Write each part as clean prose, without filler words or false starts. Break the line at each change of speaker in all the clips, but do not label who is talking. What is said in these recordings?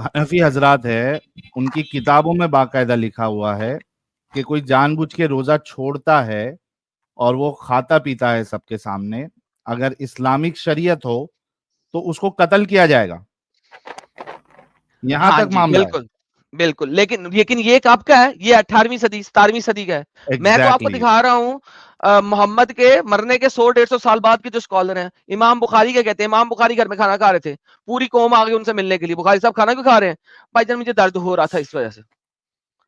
हनफी हजरात है, उनकी किताबों में बाकायदा लिखा हुआ है कि कोई जानबूझ के रोजा छोड़ता है और वो खाता पीता है सबके सामने, अगर इस्लामिक शरीयत हो तो उसको कत्ल किया जाएगा। यहां
हाँ
तक
जी,
मामला है।
बिल्कुल बिल्कुल। लेकिन ये कब का है? ये 18वीं सदी 17वीं सदी का है। मैं तो आपको
एग्जैक्टली
दिखा रहा हूँ मोहम्मद के मरने के 100-150 साल बाद के जो स्कॉलर हैं। इमाम बुखारी क्या कहते हैं? इमाम बुखारी घर में खाना खा रहे थे, पूरी कौम आ गई उनसे मिलने के लिए। बुखारी साहब खाना क्यों खा रहे हैं? भाईजान मुझे दर्द हो रहा था इस वजह से।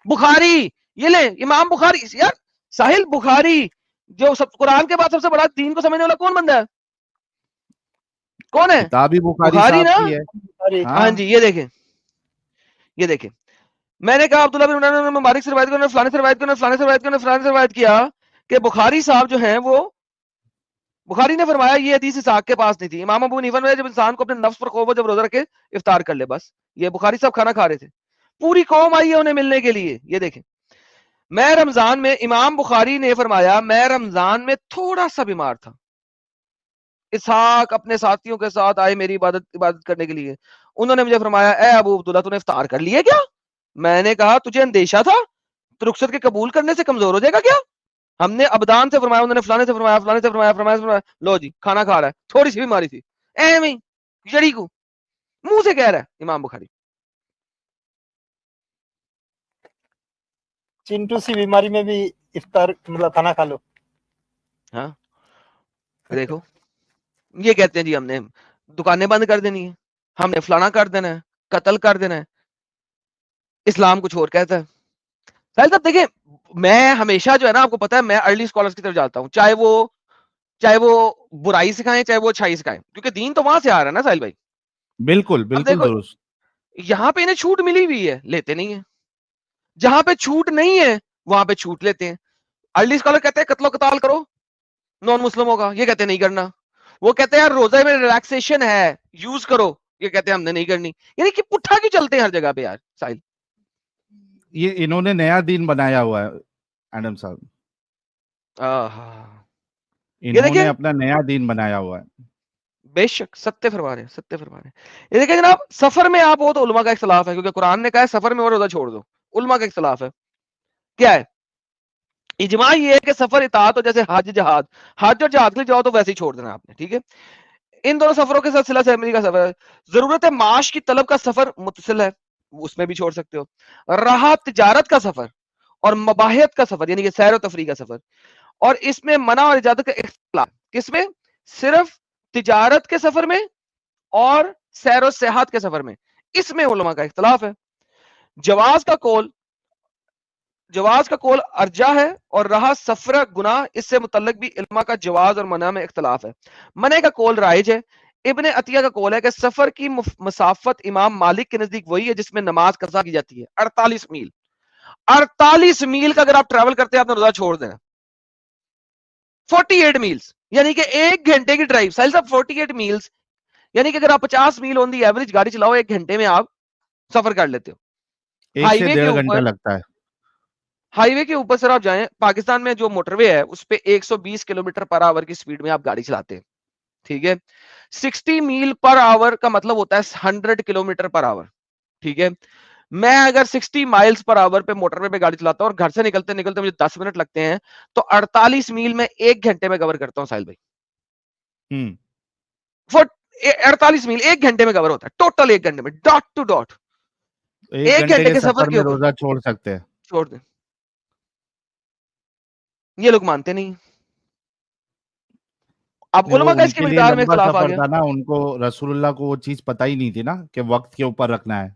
बुखारी, ये ले इमाम बुखारी। यार साहिल, बुखारी जो सब कुरान के बाद सबसे बड़ा दीन को समझने वाला कौन बंदा है? कौन है?
किताब ही बुखारी
बुखारी
साहब
ना।
की है।
हाँ
हाँ,
जी, ये देखें, ये देखें। मैंने कहा अब्दुल्ला बिन उमर ने मुबारक से रिवायत किया, फलाने से रिवायत किया, फलाने से रिवायत किया, फलाने से रिवायत किया कि बुखारी साहब जो हैं वो, बुखारी ने फरमाया ये हदीस इसहाक के पास नहीं थी। इमाम अबू हनीफा ने जब इंसान को अपने नफ्स पर खौफ हो, जब रोजा रखे इफ्तार कर ले बस। ये बुखारी साहब खाना खा रहे थे, पूरी कौम आई है उन्हें मिलने के लिए। ये देखें, मैं रमजान में, इमाम बुखारी ने फरमाया मैं रमजान में थोड़ा सा बीमार था, इसहाक अपने साथियों के साथ आए मेरी इबादत इबादत करने के लिए। उन्होंने मुझे फरमाया ए अबू अब्दुल्ला तूने इफ्तार कर लिया क्या? मैंने कहा तुझे अंदेशा था तो रुखसत के कबूल करने से कमजोर हो जाएगा क्या? हमने अबदान से फरमाया, उन्होंने फलाने से फरमाया, फलाने से फरमाया, फरमाया से फरमाया। लो जी खाना खा रहा है, थोड़ी सी बीमारी थी, एवं ही जड़ी को मुंह से कह रहा है इमाम बुखारी।
चिंटू सी बीमारी में भी इफ्तार मतलब खाना खा लो।
हाँ देखो, ये कहते हैं जी हमने दुकानें बंद कर देनी है, हमने फलाना कर देना है, कत्ल कर देना है। इस्लाम कुछ और कहता है। साहिल साहब देखिए, मैं हमेशा जो है ना, आपको पता है मैं अर्ली स्कॉलर्स की तरफ जाता हूँ, चाहे वो बुराई सिखाएं चाहे वो अच्छाई सिखाएं, क्योंकि दीन तो वहां से आ रहा है ना साहिल भाई।
बिल्कुल
अब
बिल्कुल
देखो,
दुरुस्त।
यहाँ पे इन्हें छूट मिली हुई है, लेते नहीं है। जहां पे छूट नहीं है वहां पे छूट लेते हैं। अर्ली स्कॉलर कहते हैं कत्लो कताल करो नॉन मुस्लिमों का, ये कहते हैं नहीं करना। वो कहते हैं यार रोजे में रिलैक्सेशन है, यूज करो, ये कहते हैं हमने नहीं करनी। यानी कि पुट्ठा क्यों चलते हैं हर जगह पे यार साहिल?
ये इन्होंने नया दिन बनाया हुआ है एडम साहब,
आहा, ये
इन्होंने
देखें,
अपना नया दिन बनाया हुआ है।
बेशक सत्य फरमा रहे हैं, सत्य फरमा रहे हैं। ये देखिए जनाब, सफर में आप हो तो उलमा का इख्तलाफ है, क्योंकि कुरान ने कहा है सफर में और रोजा छोड़ दो। उलमा का इख्तलाफ है, क्या है? इजमा ये है कि सफर इताअत हो, जैसे हज जहाद, हज और जहाद के लिए जाओ तो वैसे ही छोड़ देना आपने, ठीक है। इन दोनों सफरों के साथ सिला सहमति का सफर है। जरूरत है माश की तलब का सफर मुतसिल है, उसमें भी छोड़ सकते हो। रहा तिजारत का सफर और मबाहियत का सफर, यानी कि सैर और तफरी का सफर, और इसमें मना और इजाजत का इख्तिलाफ किसमें? सिर्फ तिजारत के सफर में और सैर और सेहत के सफर में, इसमें उलमा का इख्तिलाफ है। जवाज का कौल, जवाज का कौल अर्जा है, और रहा सफर गुनाह, इससे मुतल्लिक भी इल्मा का जवाज और मना में इख्तिलाफ है। मने का कौल राइज है। इब्ने अतिया का कौल है कि सफर की मसाफत इमाम मालिक के नजदीक वही है जिसमें नमाज कज़ा की जाती है, 48 मील। 48 मील का अगर आप ट्रैवल करते हैं आपने रोजा छोड़ देना। 48 मील्स यानी कि 1 घंटे की ड्राइव। साहिल साहब 48 मील्स यानी कि अगर आप 50 मील ऑन दी एवरेज गाड़ी चलाओ, 1 घंटे में आप सफर कर लेते हो।
1 से
हाईवे के
1.5 घंटा
ऊपर,
लगता है।
हाईवे के ऊपर सर आप जाएं, पाकिस्तान में जो मोटरवे है उस पे 120 किलोमीटर पर आवर की स्पीड में आप गाड़ी चलाते हैं, ठीक है। 60 मील पर आवर का मतलब होता है 100 किलोमीटर पर आवर, ठीक है। मैं अगर 60 माइल्स पर आवर पे मोटरवे पे गाड़ी चलाता हूँ और घर से निकलते निकलते मुझे 10 मिनट लगते हैं, तो 48 मील में 1 घंटे में कवर करता हूँ साहिल भाई। 48 मील 1 घंटे में कवर होता है, टोटल 1 घंटे में, डॉट टू डॉट।
1 घंटे
घंटे
के
के सफर
सफर
के
में
ऊपर
रोजा छोड़ सकते हैं।
छोड़ दें, ये लोग मानते नहीं। अब
नहीं, वो
उलमा का इसकी
उनके लिए
मिकदार में
लंबा
इख्तलाफ आ
सफर
गया।
था ना, उनको रसूलुल्लाह को वो चीज पता ही नहीं थी ना कि वक्त के ऊपर रखना है,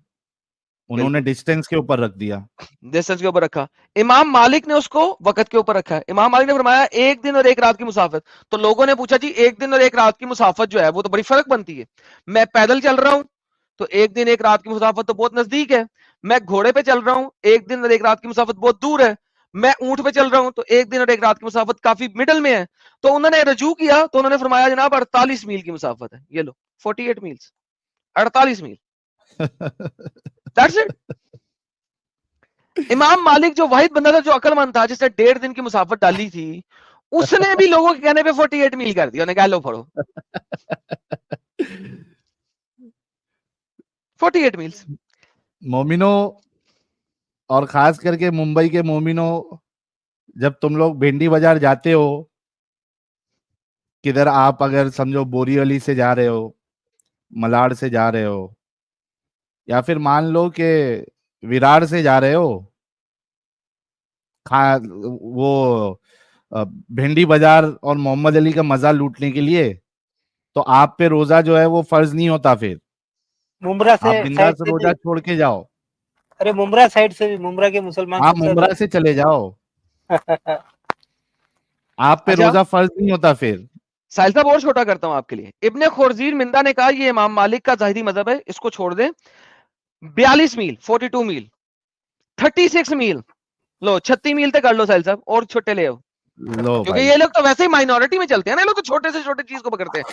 उन्होंने
बिल्कुल,
डिस्टेंस के ऊपर रख दिया।
डिस्टेंस के ऊपर रखा। इमाम मालिक ने उसको वक्त के ऊपर रखा है। इमाम मालिक ने फरमाया 1 दिन और 1 रात की मुसाफत। तो लोगों ने पूछा जी 1 दिन और 1 रात की मुसाफत जो है वो तो बड़ी फर्क बनती है। मैं पैदल चल रहा हूं तो 1 दिन 1 रात की मुसाफत तो बहुत नजदीक है। मैं घोड़े पे चल रहा हूं, 1 दिन और 1 रात की मुसाफत बहुत दूर है। मैं ऊंट पे चल रहा हूं तो 1 दिन और 1 रात की मुसाफत काफी मिडल में है। तो उन्होंने रजू किया तो उन्होंने फरमाया जनाब 48 मील की मुसाफत है, ये लो 48 मील्स, 48 मील, दैट्स इट। इमाम मालिक जो वाहिद बंदा था जो अक्लमंद था, जिसने 1.5 दिन की मुसाफत डाली थी, उसने भी लोगों के कहने पे 48 मील कर दिया। उन्हें कहा लो पढ़ो। 48 मील्स।
मोमिनो और खास करके मुंबई के मोमिनो, जब तुम लोग भिंडी बाजार जाते हो, किधर आप अगर समझो बोरीवली से जा रहे हो, मलाड से जा रहे हो, या फिर मान लो कि विरार से जा रहे हो, खा वो भिंडी बाजार और मोहम्मद अली का मजा लूटने के लिए, तो आप पे रोजा जो है वो फर्ज नहीं होता। फिर
मुमरा
आप
से साइड
बिंदास
से
रोजा
भी,
छोड़ के जाओ।
अरे मुमरा साइड से भी, मुमरा के मुसलमान
आप
सबसे
मुमरा से चले जाओ, आप पे
अच्छा
रोजा फर्ज नहीं होता फिर।
साहिल साहब और छोटा करता हूं आपके लिए। इब्ने खुरजीर मिंदा ने कहा ये इमाम मालिक का ज़ाहिरी मजहब है, इसको छोड़ दें। 42 मील, 42 मील, 36 मील, लो 36 मील तक कर लो साहिल साहब, और छोटे ले आओ,
लो
क्योंकि
भाई,
ये लोग तो वैसे ही माइनॉरिटी में चलते हैं ना, ये लोग तो छोटे से छोटे चीज को पकड़ते हैं।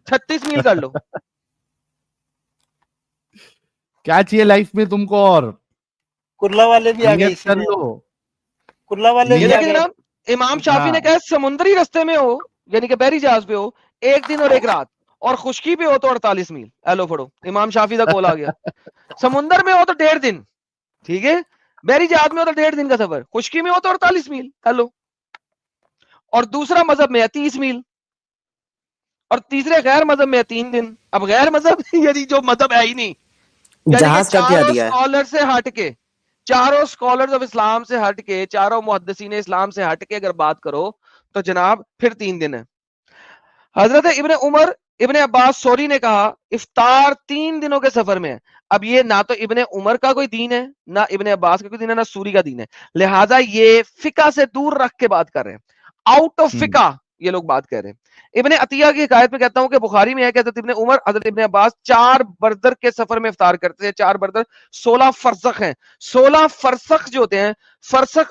36 मील कर लो।
क्या चाहिए लाइफ में तुमको और?
कुर्ला वाले भी आ गए
नियत
इसी
कर
में,
लो।
कुर्ला वाले
ये
भी आ
देखिए
गए।
जनाब, इमाम शाफी ने
हाँ,
कहा समुद्री रास्ते में हो, यानी कि बहरी जहाज पे हो, एक दिन और एक रात, और खुश्की पे हो तो 48 मील। हेलो पढ़ो, इमाम शाफी का कॉल आ गया। समुंदर में हो तो 1.5 दिन, ठीक है, बहरी जहाज में हो तो 1.5 दिन का सफर, खुश्की में हो तो 48 मील। हेलो, और दूसरा मजहब में है 30 मील, और तीसरे गैर मजहब में है 3 दिन। अब गैर मजहब यानी जो मजहब है ही नहीं, यानी कि
जहाज का क्या
चारों
दिया है?
स्कॉलर से हट के, चारों स्कॉलर्स ऑफ इस्लाम से हट के, चारों मुहद्दिसीन इस्लाम से हट के अगर बात करो तो जनाब फिर 3 दिन है। हजरत इब्ने उमर, इब्ने अब्बास सोरी ने कहा इफ्तार 3 दिनों के सफर में है। अब ये ना तो इब्ने उमर का कोई दीन है, ना इब्ने अब्बास का कोई दीन है, ना सूरी का दीन है, लिहाजा ये फिका से दूर रख के बात कर रहे हैं, आउट ऑफ फिका ये लोग बात कर रहे हैं। इब्ने अतिया की हिकायत में कहता हूं कि बुखारी में है कि हजरत इब्ने उमर, हजरत इब्ने अब्बास 4 बरदर के सफर में इफ्तार करते थे। 4 बरदर 16 फरसख हैं। 16 फरसख जो होते हैं, फरसख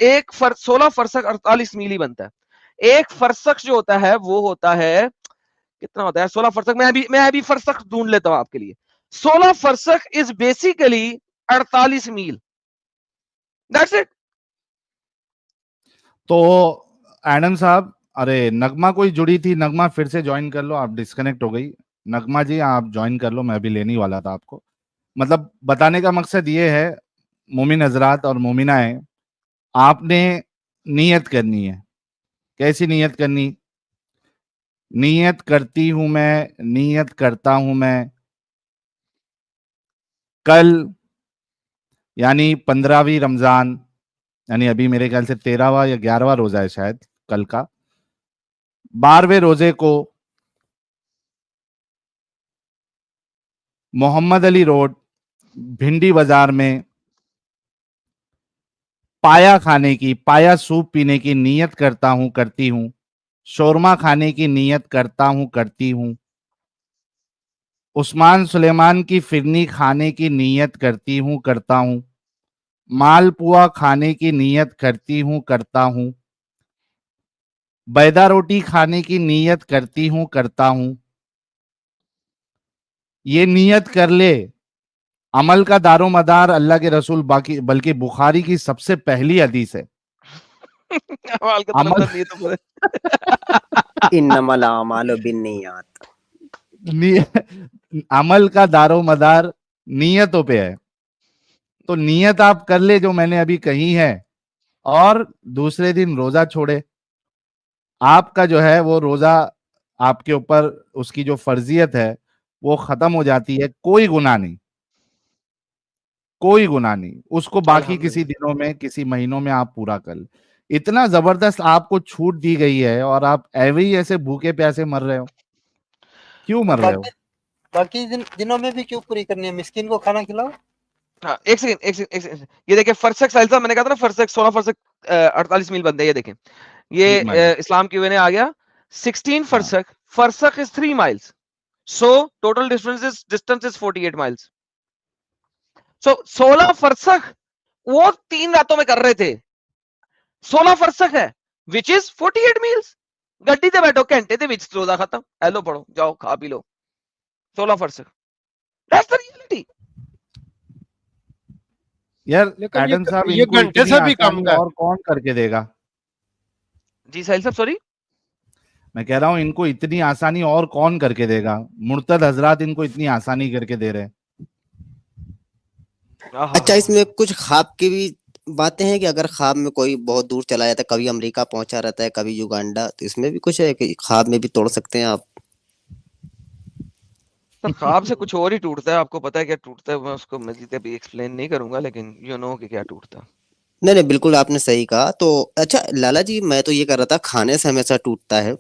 एक 16 फरसख 48 मील ही बनता है। एक फरसख जो होता है वो होता है, कितना होता है 16 फरसख? मैं अभी फरसख ढूंढ लेता हूं आपके लिए। 16 फरसख is basically 48 mile, that's it.
तो एडम साहब, अरे नगमा कोई जुड़ी थी, नगमा फिर से ज्वाइन कर लो, आप डिस्कनेक्ट हो गई। नगमा जी आप ज्वाइन कर लो, मैं भी लेने ही वाला था आपको। मतलब बताने का मकसद ये है, मोमिन हजरात और मोमिनाएं, आपने नीयत करनी है। कैसी नीयत करनी? नीयत करती हूं मैं, नीयत करता हूं मैं, कल यानी 15वीं रमजान, यानी अभी मेरे ख्याल से 13वां या 11वां रोजा है शायद कल का, 12वें रोजे को मोहम्मद अली रोड भिंडी बाजार में पाया खाने की, पाया सूप पीने की नीयत करता हूं, करती हूं। शोरमा खाने की नीयत करता हूं, करती हूं। उस्मान सुलेमान की फिरनी खाने की नीयत करती हूं, करता हूं। मालपुआ खाने की नीयत करती हूं, करता हूं। बैदा रोटी खाने की नीयत करती हूं, करता हूं। ये नीयत कर ले। अमल का दारोमदार अल्लाह के रसूल, बाकी बल्कि बुखारी की सबसे पहली हदीस है।
अमाल का
अमल
दारोमदार नहीं तो पूरे।
इन्नमल आमालु बिन्नियात।
अमल का दारोमदार नीयतों पे है। तो नीयत आप कर ले जो मैंने अभी कही है, और दूसरे दिन रोजा छोड़े। आपका जो है वो रोजा, आपके ऊपर उसकी जो फर्जियत है वो खत्म हो जाती है। कोई गुनाह नहीं, कोई गुनाह नहीं। उसको बाकी किसी
अल्हम्दुलिल्लाह।
दिनों में, किसी महीनों में आप पूरा कर ले। इतना जबरदस्त आपको छूट दी गई है, और आप ऐवे ही ऐसे भूखे प्यासे मर रहे हो। क्यों
तो
मर रहे हो?
बाकी दिनों में भी क्यों पूरी करनी है? मिस्किन को खाना खिलाओ।
हाँ, एक सेकंड, एक सेकंड, एक सेकंड। ये देखिए फरसख साहिल साहब, मैंने कहा था ना फरसख 16 फरसख 48 मील बनते हैं। ये देखें, ये
जी मालिक।
इस्लाम की वे ने आ गया 16
हाँ,
फरसख, फरसख is 3 miles, so total distance is 48 miles. So 16 फरसख वो 3 रातों में कर रहे थे, 16 फरसख है विच इज 48 मील्स। गड्डी ते बैठो घंटे दे विच रोजा खत्म। हेलो पढ़ो, जाओ खा पी लो। 16 फरसख, दैट्स द रियलिटी।
यार
लेकिन
एडम साहब,
ये
इनको
घंटे
इतनी
से भी कम
आसानी
का है।
और कौन करके देगा?
जी साहिल साहब, सॉरी।
मैं कह रहा हूं इनको इतनी आसानी और कौन करके देगा? मुर्तद हजरात इनको इतनी आसानी करके दे रहे हैं।
अच्छा, इसमें कुछ ख्वाब की भी बातें हैं कि अगर ख्वाब में कोई बहुत दूर चला जाता है, कभी अमेरिका पहुंचा रहता है, कभी युगांडा, तो इसमें भी कुछ है कि ख्वाब में भी तोड़ सकते हैं आप?
सर ख्वाब से कुछ और ही टूटता है, आपको पता है क्या टूटता है, मैं उसको मजीद अभी एक्सप्लेन नहीं करूंगा, लेकिन यू नो कि क्या टूटता है।
नहीं नहीं, बिल्कुल आपने सही कहा। तो अच्छा लाला जी, मैं तो ये कर रहा था, खाने से हमेशा टूटता है,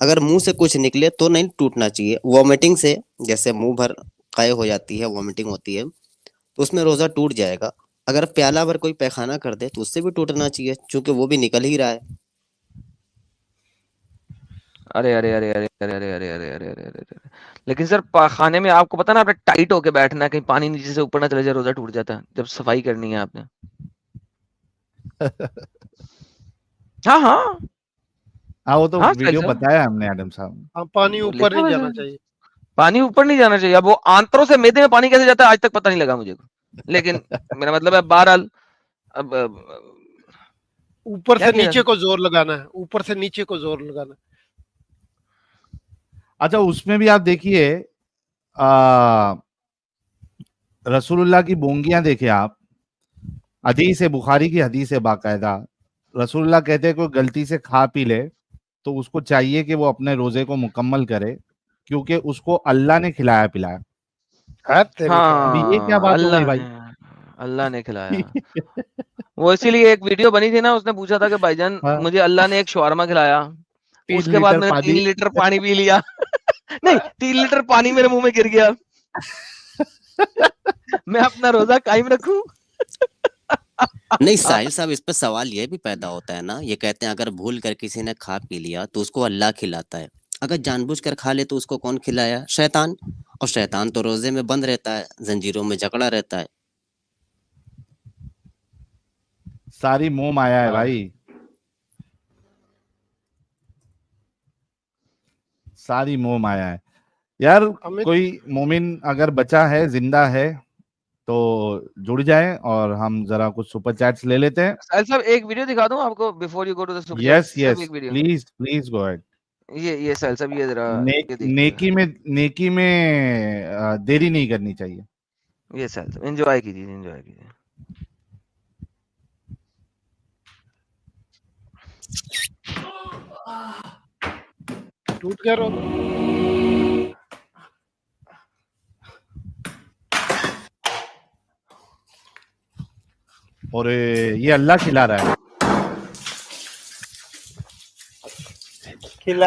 अगर मुंह से कुछ निकले तो नहीं टूटना चाहिए। वॉमिटिंग से, जैसे मुंह भर काय हो जाती है, वॉमिटिंग होती है, तो उसमें रोजा टूट जाएगा। अगर प्याला भर कोई पैखाना कर दे तो उससे भी टूटना चाहिए, क्योंकि वो भी निकल ही रहा है।
अरे अरे अरे अरे अरे अरे अरे अरे अरे अरे अरे अरे। लेकिन सर खाने में आपको पता ना, आपने टाइट होके बैठना है, कहीं पानी नीचे से ऊपर ना चले जाए, रोजा टूट जाता है जब सफाई करनी है आपने। हाँ हाँ
हाँ, वो तो
हाँ साहिल
वीडियो
साहब,
बताया हमने एडम साहब।
हाँ, पानी
वो
ऊपर
लिखा
नहीं
हुआ है
जाना
सर।
चाहिए।
पानी ऊपर नहीं जाना चाहिए। अब वो आंतरों से मैदे में पानी कैसे जाता है आज तक पता नहीं लगा मुझे को। लेकिन मेरा मतलब है बहरहाल, अब
ऊपर
क्या
से
किया जा
नीचे
सकता
को जोर लगाना है, ऊपर से नीचे को जोर लगाना
अच्छा, उसमें भी आप देखिए, आ, रसूलुल्लाह की बोंगियां देखे आप, हदीस है, बुखारी की हदीस है बाकायदा। रसूलुल्लाह कहते हैं कोई गलती से खा पी ले तो उसको चाहिए कि वो अपने रोजे को मुकम्मल करे, क्योंकि उसको अल्लाह ने खिलाया पिलाया।
है।
है।
तेरी क्या।
अभी ये क्या बात हो गई भाई?
अल्लाह ने खिलाया। वो इसीलिए एक वीडियो बनी थी ना, उसने पूछा था कि भाईजान
हाँ,
मुझे अल्लाह ने एक शवारमा खिलाया,
3
उसके बाद
लीटर
मैंने
पानी।
3 लीटर पानी पी लिया। नहीं, 3 लीटर पानी मेरे मुंह में गिर गया, मैं अपना रोजा कायम रखूं?
नहीं साहिल साहब, इस पर सवाल ये भी पैदा होता है ना, ये कहते हैं अगर भूल कर किसी ने खा पी लिया तो उसको अल्लाह खिलाता है, अगर जानबूझकर खा ले तो उसको कौन खिलाया? शैतान। और शैतान तो रोजे में बंद रहता है, जंजीरों में जकड़ा रहता है।
सारी मोह माया है भाई, सारी मोह माया है यार।
अमित,
कोई मोमिन अगर बचा है, जिंदा है, तो जुड़ जाए और हम जरा कुछ सुपर चैट्स ले लेते हैं।
साहिल साहब एक वीडियो दिखा दूं आपको before you go to the super chat,
yes
सिर्फ
यस,
एक video.
Please please go ahead.
ये साहिल साहब, ये जरा ये देखिएगा।
नेकी में, नेकी में देरी नहीं करनी चाहिए।
ये साहिल साहब एंजॉय कीजिए, एंजॉय कीजिए।
टूट गया रोजा।
और ये अल्लाह खिला रहा है।
खिला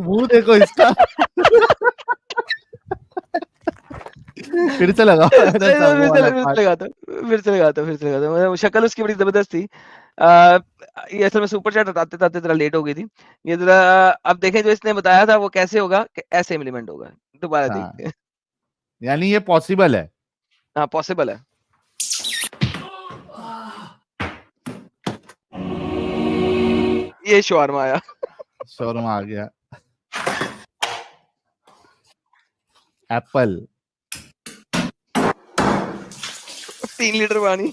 मुंह देखो इसका। फिर से लगा
फिर से लगाता मतलब शक्ल उसकी बड़ी जबरदस्त थी। ये असल में सुपर चैट बताते जरा लेट हो गई थी। ये जरा अब देखें जो इसने बताया था वो कैसे होगा, कि ऐसे इम्प्लीमेंट होगा। दोबारा
हाँ,
देखते हैं।
यानी ये पॉसिबल है।
हाँ पॉसिबल है। ये शवारमा आया।
शौरमा आ गया। एप्पल
3 लीटर पानी।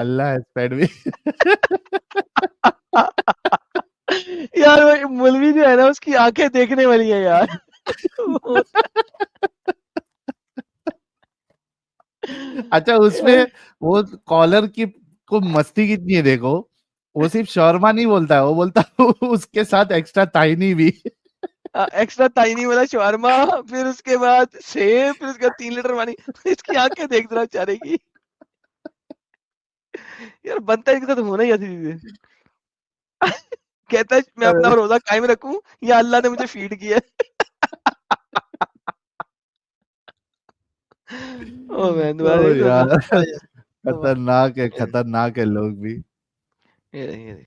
अल्लाह has fed me।
यार वो मौलवी जो है ना उसकी आंखें देखने वाली है यार।
अच्छा, उसमें वो कॉलर की को मस्ती कितनी है देखो, वो सिर्फ शौरमा नहीं बोलता है, वो बोलता है उसके साथ एक्स्ट्रा ताइनी भी।
एक्स्ट्रा ताइनी वाला शवारमा, फिर उसके बाद सेब, फिर उसके बाद 3 लीटर पानी। इसकी आंखें देख जरा बेचारे की। यार बनता है इनके साथ होना ही ऐसी चीजें। कहता है मैं अपना रोजा कायम रखूं या अल्लाह ने मुझे फीड किया है। ओ मैं दोबारा
ओ
देख रहा
यार,
था।
खतरनाक है, खतरनाक है लोग भी।
ये देखिए।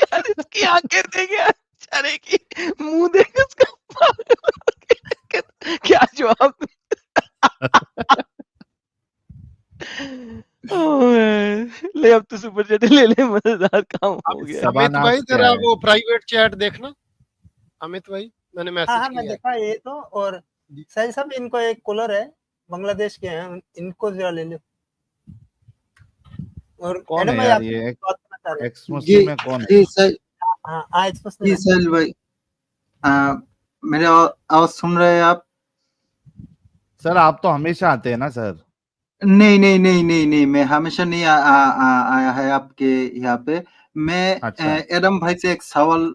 यार इसकी आंखें देखे बेचारे की, मुंह देख उसका, क्या जवाब ले, अब तो सुपर चैट ले ले, मजेदार काम हो गया।
सवाल
अमित भाई
क्या
जरा
है?
वो प्राइवेट चैट देखना। अमित भाई मैंने
हाँ हाँ
मैसेज
मैं
किया।
देखा ये तो। और साहिल साहब इनको एक कॉलर है, बांग्लादेश के हैं, इनको जरा ले लो। और
कौन
एडम
है
भाई
यार
आप
ये?
बात करना चाह रहे हैं?
एक्स मुस्लिम में कौन है?
जी सर,
हाँ हाँ एक्सप्रेस
जी सर भाई, मेरे आवाज सुन रहे हैं आप?
सर आप तो हमेशा आते हैं ना सर।
नहीं नहीं नहीं नहीं नहीं, मैं हमेशा नहीं आया है आपके यहाँ पे। मैं
अच्छा।
एडम भाई से एक सवाल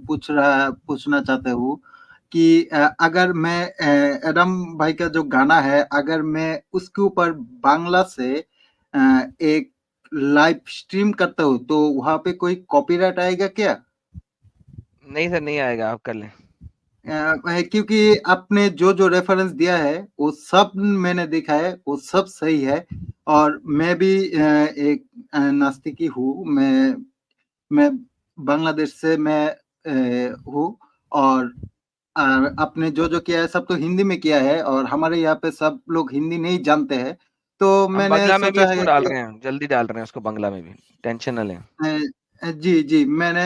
पूछना चाहता हूँ कि अगर मैं एडम भाई का जो गाना है, अगर मैं उसके ऊपर बांग्ला से एक लाइव स्ट्रीम करता हूँ तो वहाँ पे कोई कॉपीराइट आएगा क्या?
नहीं सर, नहीं आएगा, आप कर लें।
क्योंकि आपने जो जो रेफरेंस दिया है वो सब मैंने देखा है, वो सब सही है। और मैं भी एक नास्तिकी हूँ, मैं बांग्लादेश से मैं हूँ। और आपने जो जो किया है सब तो हिंदी में किया है, और हमारे यहाँ पे सब लोग हिंदी नहीं जानते हैं, तो
हम
मैंने
बंगला में भी
सोचा
उसको
है
डाल
कि
रहे हैं, जल्दी डाल रहे हैं उसको बंगला में भी, टेंशन न लें।
जी जी, मैंने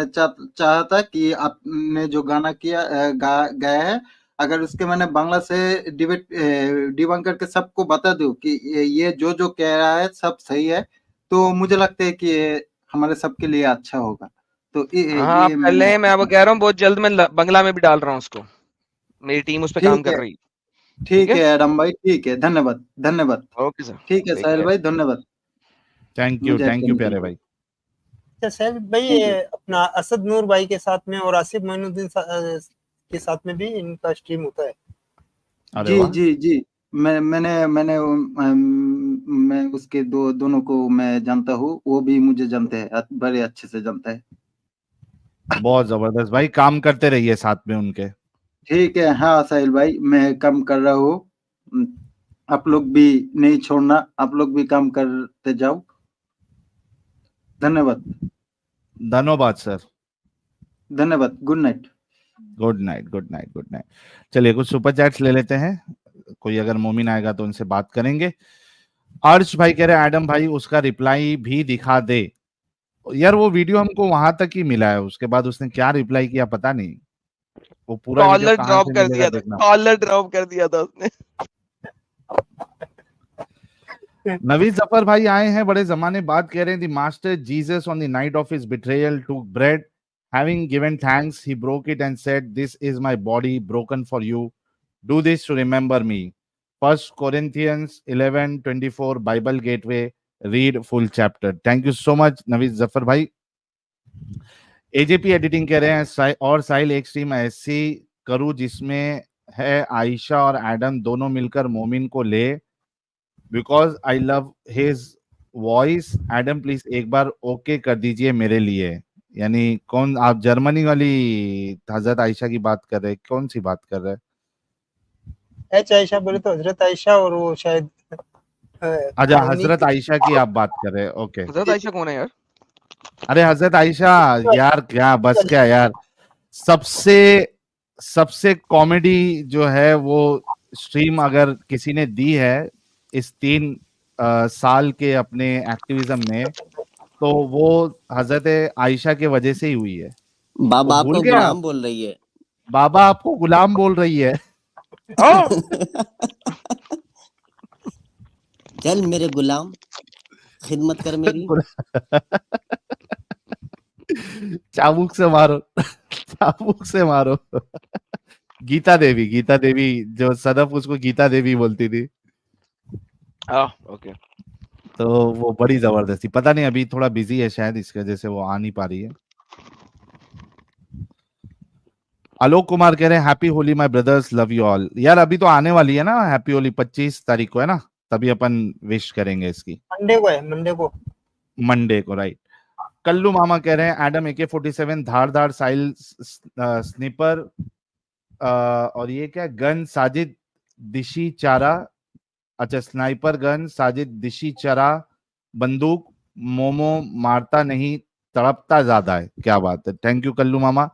चाहा था कि आपने जो गाना गाया है, अगर उसके मैंने बांग्ला से डिबंक करके सबको बता दूं कि ये जो जो कह रहा है सब सही है, तो मुझे लगता है कि ये हमारे सबके लिए अच्छा होगा। तो
हाँ आप कर
मैंने
लें, मैं अब कह रहा हूँ बहुत जल्द मैं बंगला में भी डाल रहा हूँ उसको, मेरी टीम उस पर काम
ठीक
कर
है,
रही।
ठीक है एडम भाई, ठीक है, धन्यवाद धन्यवाद।
ओके सर,
ठीक है
टेक
साहिल
केयर।
भाई, धन्यवाद।
थैंक यू
मुझे
प्यारे
करने
भाई।
अच्छा साहिल भाई, ये अपना असद नूर भाई के साथ में और आसिफ मोइनुद्दीन के साथ में भी इनका स्ट्रीम होता है।
अरे
जी
वाह।
जी जी, मैं उसके दोनों को मैं जानता हूँ, वो भी मुझे जानते हैं, बड़े अच्छे से जानता है।
बहुत जबरदस्त भाई, काम करते रहिए साथ में उनके।
ठीक है, हाँ साहिल भाई, मैं काम कर रहा हूँ, आप लोग भी नहीं छोड़ना, आप लोग भी काम करते जाओ। धन्यवाद
धन्यवाद सर।
धन्यवाद, good night.
Good night good night good night. चलिए कुछ सुपर चैट्स ले लेते हैं, कोई अगर मोमिन आएगा तो उनसे बात करेंगे। अर्श भाई कह रहे एडम भाई उसका रिप्लाई भी दिखा दे। यार वो वीडियो हमको वहां तक ही मिला है, उसके बाद उसने क्या रिप्लाई किया पता नहीं। वो पूरा वीडियो
कॉलर
कहां
ड्रॉप
से
कर
मिलेगा
दिया था,
देखना।
कॉलर ड्रॉप कर दिया था उसने।
नवीद जफर भाई आए हैं बड़े जमाने बाद, कह रहे हैं the master Jesus on the night of his betrayal took bread, having given thanks he broke it and said, this is my body broken for you, do this to remember me. 1 Corinthians 11:24 Bible Gateway, read full chapter. Thank you so much Naveed Zafar भाई। AJP editing कह रहे हैं और साहिल एक stream ऐसी करूं जिसमें है आयशा और एडम दोनों मिलकर मोमिन को ले, because I love his voice. Adam please एक बार ओके कर दीजिए मेरे लिए। यानी कौन, आप जर्मनी वाली हजरत आयशा की बात कर रहे हैं? कौन सी बात कर रहे हैं?
आयशा बोले तो हजरत आयशा, और वो शायद
अच्छा हजरत आयशा की आप बात कर रहे हैं, ओके।
हजरत आयशा कौन है यार?
अरे हजरत आयशा यार, क्या बस क्या यार, सबसे कॉमेडी जो है वो स्ट्रीम अगर किसी ने दी है इस 3 साल के अपने एक्टिविज्म में, तो वो हजरत आयशा के वजह से ही हुई है।
बाबा
भूल
आपको
गया?
गुलाम बोल रही है।
बाबा आपको गुलाम बोल रही है।
चल मेरे गुलाम, खिदमत कर मेरी।
चाबुक से मारो, चाबुक से मारो। गीता देवी जो सदफ उसको गीता देवी बोलती थी,
ओके।
तो वो बड़ी जबरदस्ती, पता नहीं अभी थोड़ा बिजी है शायद, इसकी वजह से वो आ नहीं पा रही है। आलोक कुमार कह रहे हैं happy Holi my brothers, love you all. यार अभी तो आने वाली है ना हैप्पी होली, 25 तारीख को है ना, तभी अपन विश करेंगे इसकी।
मंडे को है, मंडे को।
मंडे को, राइट। कल्लू मामा कह रहे हैं एडम AK-47 धारदार साइल स्निपर और ये क्या गन साजिद दिशी चारा, अच्छा स्नाइपर गन साजिद दिशी चारा बंदूक मोमो मारता नहीं तड़पता ज्यादा है। क्या बात है, थैंक यू कल्लू मामा।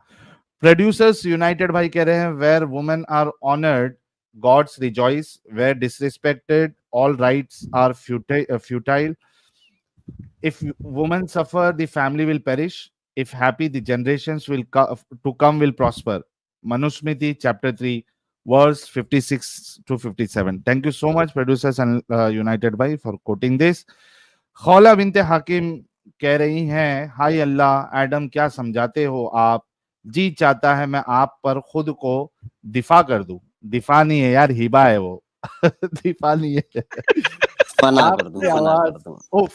प्रोड्यूसर्स यूनाइटेड भाई कह रहे हैं where women are honoured gods rejoice, where disrespected all rights are futile, if women suffer the family will perish, if happy the generations will to come will prosper. Manusmriti chapter 3 verse 56 to 57. Thank you so much producers and United Bhai for quoting this. खौला बिनते हाकिम कह रही हैं हाय अल्लाह Adam क्या समझाते हो आप, जी चाहता है मैं आप पर खुद को दिफा कर दूं। दिफा नहीं है यार, हिबा है वो दिफा नहीं है
फना कर दूं, फना कर दूं।
उफ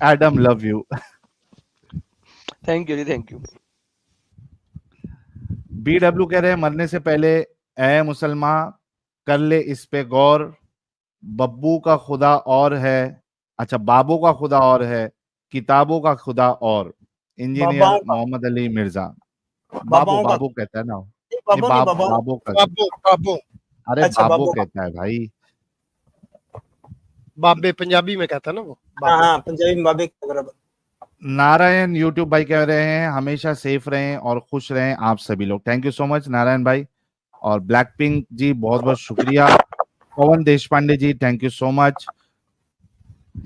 Adam love you.
Thank you जी, थैंक यू।
BW कह रहे हैं मरने से पहले ऐ मुसलमान कर ले इस पे गौर, बब्बू का खुदा और है, अच्छा बाबू का खुदा और है, किताबों का खुदा और। इंजीनियर मोहम्मद अली मिर्जा। बाबू बाबू कहता है ना, बाबू का,
बाबू
अरे
अच्छा,
बाबू कहता है भाई,
बाबे पंजाबी में कहता है ना वो।
हाँ पंजाबी में बाबे के बराबर।
नारायण यूट्यूब भाई कह रहे हैं हमेशा सेफ रहें और खुश रहें आप सभी लोग। Thank you so much Narayan भाई। और ब्लैक पिंक जी बहुत बहुत शुक्रिया। पवन देशपांडे जी थैंक यू सो मच।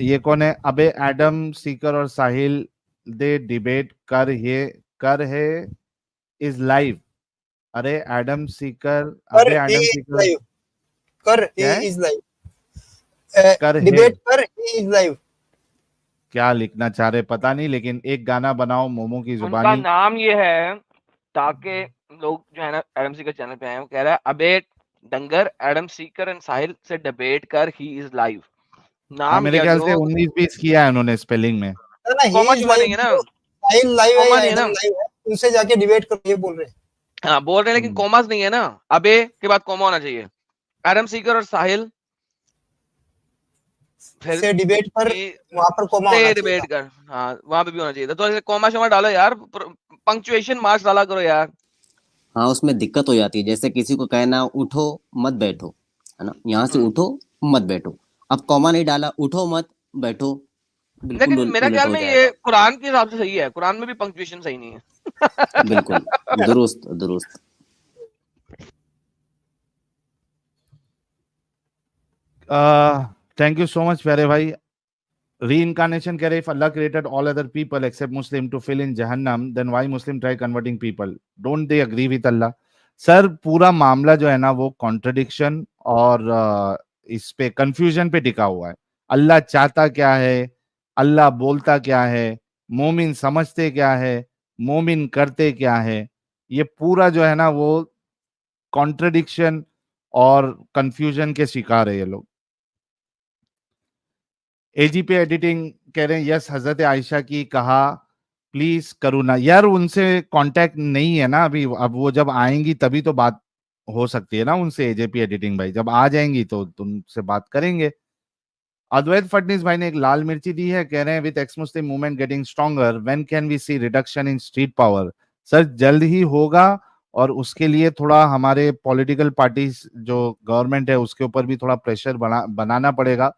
ये कौन है, अबे एडम सीकर और साहिल दे डिबेट कर है इज लाइव। अरे एडम सीकर, अबे एडम सीकर
कर इज लाइव, डिबेट कर इज लाइव।
क्या लिखना चाह रहे पता नहीं, लेकिन एक गाना बनाओ मोमो की
उनका
जुबानी।
नाम ये है ताकि लोग जो है ना एडम सीकर चैनल पे आए, वो कह रहा है अबे डंगर एडम सीकर एंड साहिल से डिबेट कर ही इज लाइव। नाम
मेरे ख्याल से 19-20 किया है उन्होंने स्पेलिंग में।
कॉमा शुमा नहीं है ना,
साहिल लाइव
कॉमा
है,
नहीं है ना,
एडम लाइव है, उनसे जाके डिबेट करो ये बोल रहे हैं।
हाँ बोल रहे हैं लेकिन कॉमास नहीं है ना, अबे के बाद कॉमा होना चाहिए। एडम सीकर और साहिल फिर
से डिबेट कर, वहां पर कॉमा होना चाहिए,
डिबेट कर, हाँ वहां पे भी होना चाहिए था। तो ऐसे कॉमा शॉमा डालो यार, पंक्चुएशन मार्क्स डाला करो यार।
हाँ उसमें दिक्कत हो जाती है, जैसे किसी को कहना उठो मत बैठो, है ना, यहाँ से उठो मत बैठो, अब कॉमा नहीं डाला उठो मत बैठो,
लेकिन मेरा ख्याल में ये कुरान के हिसाब से सही है, कुरान में भी पंक्चुएशन सही नहीं है।
बिल्कुल दुरुस्त दुरुस्त।
थैंक यू सो मच प्यारे भाई। Reincarnation कह रहे if Allah created all other people except Muslim to fill in Jahannam, then why Muslim try converting people? Don't they agree with Allah? Sir पूरा मामला जो है ना वो कॉन्ट्रडिक्शन और इस पे कंफ्यूजन पे टिका हुआ है। अल्लाह चाहता क्या है, अल्लाह बोलता क्या है, मोमिन समझते क्या है, मोमिन करते क्या है, ये पूरा जो है ना वो कॉन्ट्रडिक्शन और कंफ्यूजन के शिकार है ये लोग। एजीपी एडिटिंग कह रहे हैं यस हजरत आयशा की कहा प्लीज करुणा। यार उनसे कांटेक्ट नहीं है ना अभी, अब वो जब आएंगी तभी तो बात हो सकती है ना उनसे। एजेपी एडिटिंग भाई जब आ जाएंगी तो तुमसे बात करेंगे। अद्वैत फडनीस भाई ने एक लाल मिर्ची दी है, कह रहे हैं with ex Muslim movement getting stronger when can we see reduction in street power. Sir जल्द ही होगा और उसके लिए थोड़ा हमारे पॉलिटिकल पार्टीज जो गवर्नमेंट है उसके ऊपर भी थोड़ा प्रेशर बनाना पड़ेगा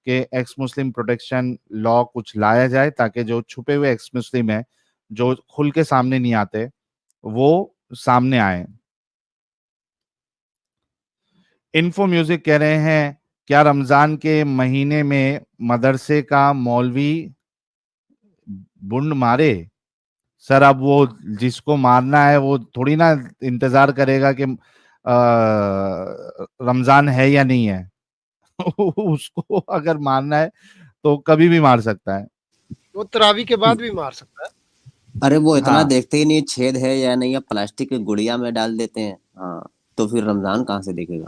कि एक्स मुस्लिम प्रोटेक्शन लॉ कुछ लाया जाए ताकि जो छुपे हुए एक्स मुस्लिम है जो खुल के सामने नहीं आते वो सामने आए। इन्फो म्यूजिक कह रहे हैं क्या रमजान के महीने में मदरसे का मौलवी बुंड मारे? सर अब वो जिसको मारना है वो थोड़ी ना इंतजार करेगा कि रमजान है या नहीं है उसको अगर मारना है तो कभी भी मार सकता है,
वो तरावी के बाद भी मार सकता है।
अरे वो इतना
हाँ।
देखते ही नहीं छेद है या नहीं, या प्लास्टिक की गुड़िया में डाल देते हैं। हाँ तो फिर रमजान कहाँ से देखेगा।